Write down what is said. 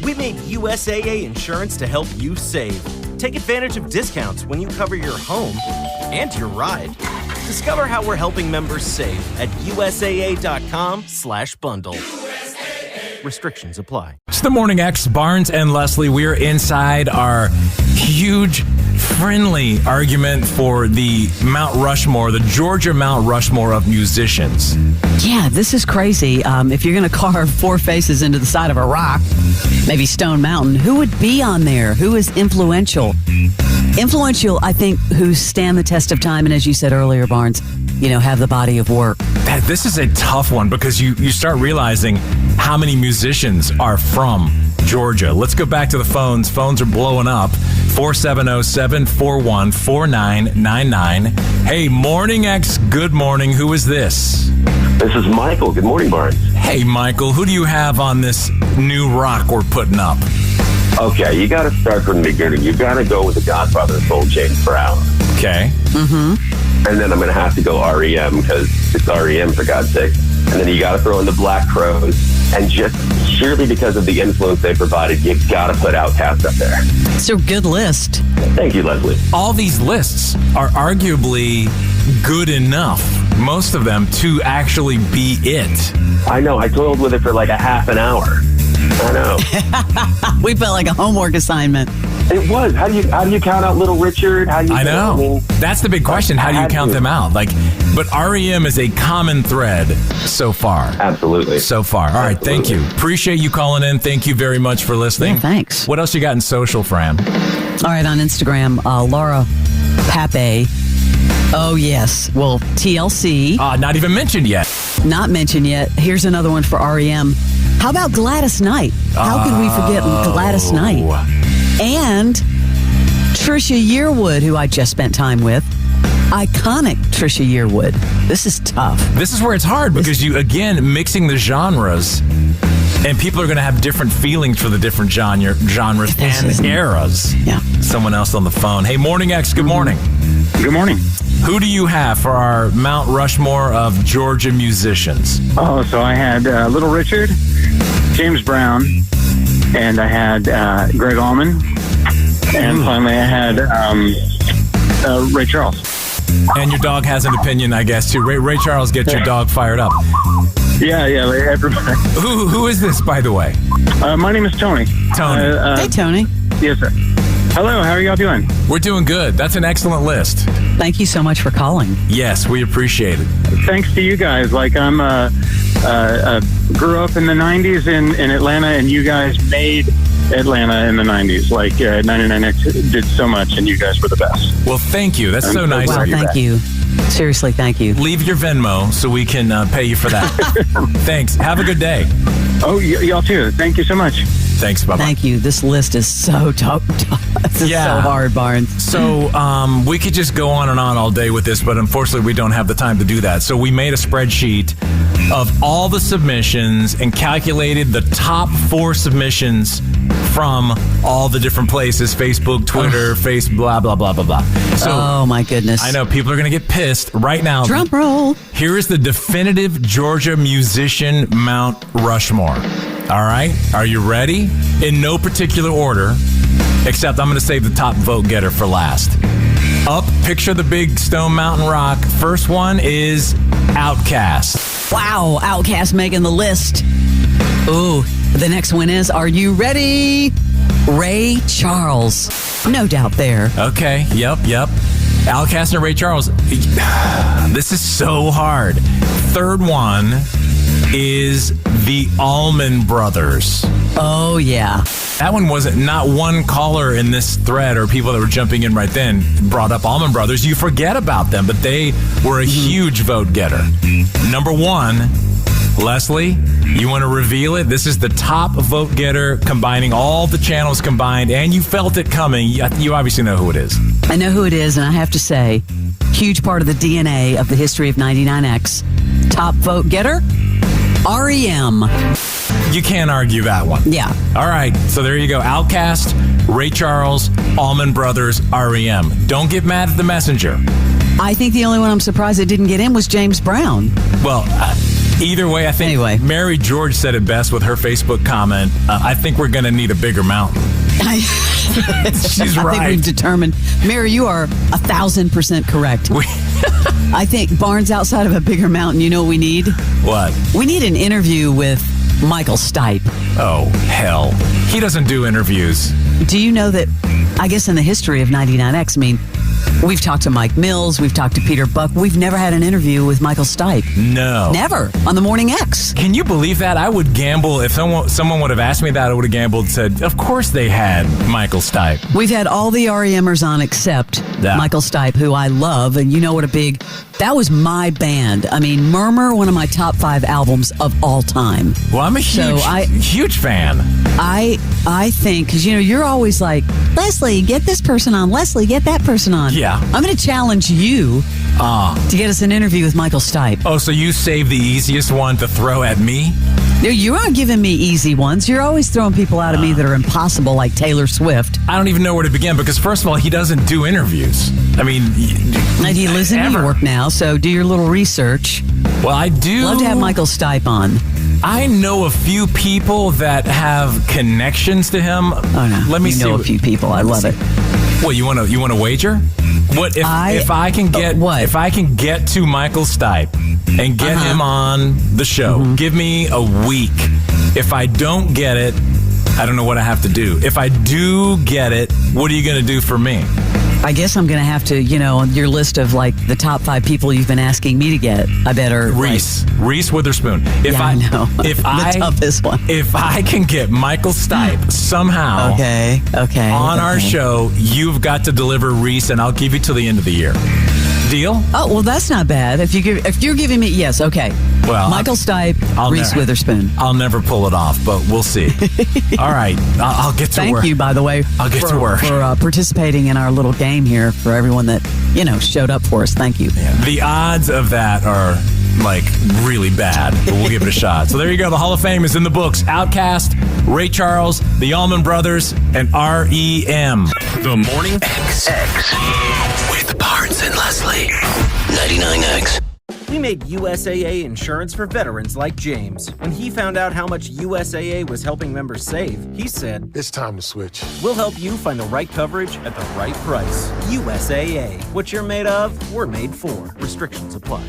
We made USAA Insurance to help you save. Take advantage of discounts when you cover your home and your ride. Discover how we're helping members save at USAA.com/bundle. Restrictions apply. It's the Morning X, Barnes and Leslie. We're inside our huge, friendly argument for the Mount Rushmore, the Georgia Mount Rushmore of musicians. Yeah, this is crazy. If you're going to carve four faces into the side of a rock, maybe Stone Mountain, who would be on there? Who is influential? Influential, I think, who stand the test of time, and as you said earlier, Barnes, have the body of work. This is a tough one because you start realizing how many musicians are from Georgia. Let's go back to the phones. Phones are blowing up. 470-741-4999. Hey, Morning X, good morning. Who is this? This is Michael. Good morning, Barnes. Hey, Michael, who do you have on this new rock we're putting up? Okay, you got to start from the beginning. You got to go with the Godfather of Soul, James Brown. Okay. Mm-hmm. And then I'm going to have to go REM because it's REM, for God's sake. And then you got to throw in the Black Crowes. And just surely because of the influence they provided, you got to put Outkast up there. It's a good list. Thank you, Leslie. All these lists are arguably good enough, most of them, to actually be it. I know. I toiled with it for like a half an hour. I know. We felt like a homework assignment. It was. How do you count out Little Richard? I know. That's the big question. How do you count them out? But REM is a common thread so far. Absolutely. So far. All right. Thank you. Appreciate you calling in. Thank you very much for listening. Yeah, thanks. What else you got in social, Fram? All right. On Instagram, Laura Pape. Oh, yes. Well, TLC. Not even mentioned yet. Not mentioned yet. Here's another one for REM. How about Gladys Knight? How could we forget Gladys Knight? And Trisha Yearwood, who I just spent time with. Iconic Trisha Yearwood. This is tough. This is where it's hard because you, again, mixing the genres, and people are going to have different feelings for the different genres and eras. Yeah. Someone else on the phone. Hey, Morning X, good morning. Good morning. Who do you have for our Mount Rushmore of Georgia musicians? Oh, so I had Little Richard, James Brown, and I had Greg Allman, and finally I had Ray Charles. And your dog has an opinion, I guess, too. Ray Charles gets your dog fired up. Yeah, everybody. Who is this, by the way? My name is Tony. Tony. Hey, Tony. Yes, sir. Hello, how are y'all doing? We're doing good. That's an excellent list. Thank you so much for calling. Yes, we appreciate it. Thanks to you guys. Like, I'm grew up in the 90s in Atlanta, and you guys made Atlanta in the 90s. Like, 99X did so much, and you guys were the best. Well, thank you. That's so nice Wow, of you. thank you. Seriously, thank you. Leave your Venmo so we can pay you for that. Thanks. Have a good day. Oh, y'all too. Thank you so much. Thanks. Bye-bye. Thank you. This list is so tough. This is so hard, Barnes. So we could just go on and on all day with this, but unfortunately we don't have the time to do that. So we made a spreadsheet of all the submissions and calculated the top 4 submissions from all the different places, Facebook, Twitter, blah, blah, blah, blah, blah. So, oh, my goodness. I know people are going to get pissed right now. Drum roll. Here is the definitive Georgia musician Mount Rushmore. All right? Are you ready? In no particular order, except I'm going to save the top vote getter for last. Up, picture the big Stone Mountain rock. First one is Outkast. Wow, Outkast making the list. Ooh, the next one is, are you ready? Ray Charles. No doubt there. Okay, yep. Outkast and Ray Charles. This is so hard. Third one is the Allman Brothers. Oh, yeah. That one wasn't, not one caller in this thread or people that were jumping in right then brought up Allman Brothers. You forget about them, but they were a huge vote getter. Number 1, Leslie, you want to reveal it? This is the top vote getter, combining all the channels combined, and you felt it coming. You obviously know who it is. I know who it is, and I have to say, huge part of the DNA of the history of 99X. Top vote getter, REM. You can't argue that one. Yeah. All right, so there you go. Outkast, Ray Charles, Allman Brothers, REM. Don't get mad at the messenger. I think the only one I'm surprised it didn't get in was James Brown. Well, Either way, I think Anyway. Mary George said it best with her Facebook comment. I think we're going to need a bigger mountain. She's I right. think we've determined. Mary, you are 1,000% correct. I think Barnes, outside of a bigger mountain, you know what we need? What? We need an interview with Michael Stipe. Oh, hell. He doesn't do interviews. Do you know that, I guess in the history of 99X, I mean, we've talked to Mike Mills, we've talked to Peter Buck, we've never had an interview with Michael Stipe. No. Never. On the Morning X. Can you believe that? I would gamble. If someone would have asked me that, I would have gambled and said, of course they had Michael Stipe. We've had all the REMers on except Michael Stipe, who I love, and you know what that was my band. I mean, Murmur, one of my top 5 albums of all time. Well, I'm a huge fan. I think, because, you're always like, Leslie, get this person on. Leslie, get that person on. Yeah. I'm going to challenge you to get us an interview with Michael Stipe. Oh, so you saved the easiest one to throw at me? You aren't giving me easy ones. You're always throwing people out of me that are impossible, like Taylor Swift. I don't even know where to begin because, first of all, he doesn't do interviews. I mean, and he lives in New York now, so do your little research. Well, I do. Love to have Michael Stipe on. I know a few people that have connections to him. Oh, no. Let me see. A few people. I love it. What, you want to wager? What if I can get if I can get to Michael Stipe and get him on the show? Give me a week. If I don't get it, I don't know what I have to do. If I do get it, what are you going to do for me? I guess I'm going to have to, on your list of like the top 5 people you've been asking me to get, I better Reese Witherspoon. I know. The toughest one. If I can get Michael Stipe somehow on our show, you've got to deliver Reese, and I'll give you till the end of the year. Deal? Oh, well, that's not bad. If you're giving me, yes, okay. Well, Michael Stipe, Reese Witherspoon. I'll never pull it off, but we'll see. All right, I'll get to work. Thank you, by the way. I'll get to work for participating in our little game here. For everyone that showed up for us. Thank you. Yeah. The odds of that are like really bad, but we'll give it a shot. So there you go. The Hall of Fame is in the books. Outkast, Ray Charles, the Allman Brothers, and REM. The Morning X with Barnes and Leslie. 99X. We made USAA insurance for veterans like James. When he found out how much USAA was helping members save, he said, "It's time to switch. We'll help you find the right coverage at the right price. USAA. What you're made of, we're made for. Restrictions apply."